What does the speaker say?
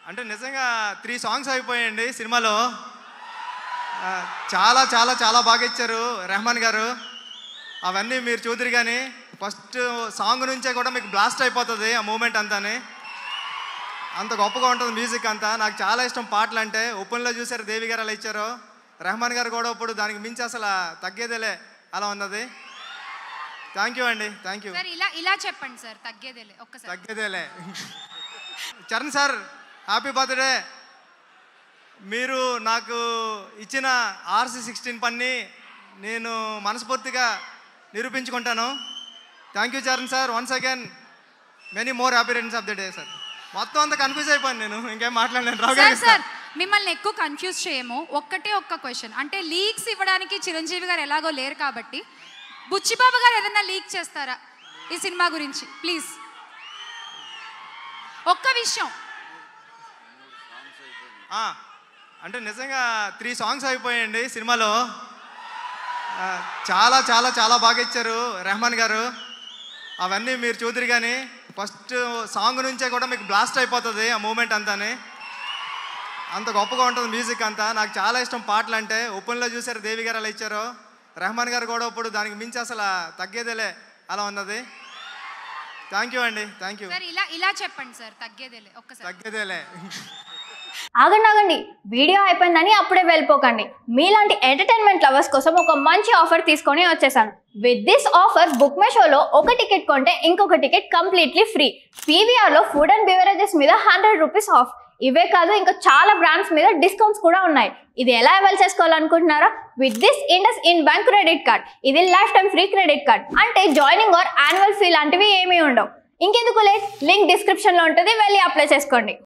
అంటే నిజంగా 3 సాంగ్స్ అయిపోయాయండి సినిమాలో. చాలా చాలా చాలా బాగా ఇచ్చారు రెహమాన్ గారు. అవన్నీ మీరు చూద్దరు కానీ ఫస్ట్ సాంగ్ నుంచే కూడా మీకు బ్లాస్ట్ అయిపోతుంది ఆ మూమెంట్ అంతాని. అంత గొప్పగా ఉంటుంది మ్యూజిక్ అంతా. నాకు చాలా ఇష్టం పాటలు అంటే. ఓపెన్లో చూసారు దేవి గారు అలా ఇచ్చారు, రెహమాన్ గారు కూడా ఇప్పుడు దానికి మించి అసలు తగ్గేదేలే అలా ఉన్నది. థ్యాంక్ యూ అండి, థ్యాంక్ యూ. ఇలా చెప్పండి సార్, తగ్గేదేలే ఒక్కసారి. తగ్గేదేలే. Charan sir happy birthday. మీరు నాకు ఇచ్చిన RC16 పని నేను మనస్ఫూర్తిగా నిరూపించుకుంటాను. Thank you Charan sir. Once again many more happy returns of the day sir. మొత్తం అంతా కన్ఫ్యూజ్ అయిపోయాను నేను, ఇంకేం మాట్లాడలేను. రావు గారు సార్ మిమ్మల్ని ఎక్కువ కన్ఫ్యూజ్ చేయము. ఒక్క క్వశ్చన్, అంటే లీక్స్ ఇవ్వడానికి చిరంజీవి గారు ఎలాగో లేరు కాబట్టి బుచ్చిబాబు గారు ఏదైనా లీక్ చేస్తారా ఈ సినిమా గురించి? ప్లీజ్ ఒక్క విషయం. అంటే నిజంగా 3 సాంగ్స్ అయిపోయాయండి సినిమాలో. చాలా చాలా చాలా బాగా ఇచ్చారు రెహమాన్ గారు. అవన్నీ మీరు చూద్దరు కానీ ఫస్ట్ సాంగ్ నుంచే కూడా మీకు బ్లాస్ట్ అయిపోతుంది ఆ మూమెంట్ అంతాని. అంత గొప్పగా ఉంటుంది మ్యూజిక్ అంతా. నాకు చాలా ఇష్టం పాటలు అంటే. ఓపెన్లో చూసారు దేవి గారు అలా ఇచ్చారు, రెహమాన్ గారు కూడా ఇప్పుడు దానికి మించి అసలు తగ్గేదేలే అలా ఉన్నది. థ్యాంక్ యూ అండి, థ్యాంక్ యూ. ఇలా చెప్పండి సార్, తగ్గేదేలే ఒక్కసారి. తగ్గేదేలే. ఆగండి, వీడియో అయిపోయిందని అప్పుడే వెళ్ళిపోకండి. మీలాంటి ఎంటర్టైన్మెంట్ లవర్స్ కోసం ఒక మంచి ఆఫర్ తీసుకొని వచ్చేసాను. With this offer book my షోలో ఒక టికెట్ కొంటే ఇంకొక టికెట్ కంప్లీట్లీ ఫ్రీ. PVRలో ఫుడ్ అండ్ బెవరేజెస్ మీద 100 రూపీస్ ఆఫ్. ఇవే కాదు, ఇంకా చాలా బ్రాండ్స్ మీద డిస్కౌంట్స్ కూడా ఉన్నాయి. ఇది ఎలా అవైల్ చేసుకోవాలనుకుంటున్నారా? With this IndusInd bank credit card. ఇది lifetime free credit card. అంటే జాయినింగ్ ఆర్ యాన్యువల్ ఫీ లాంటివి ఏమీ ఉండవు. ఇంకెందుకు లేట్, లింక్ డిస్క్రిప్షన్లో ఉంటుంది, వెళ్ళి అప్లై చేసుకోండి.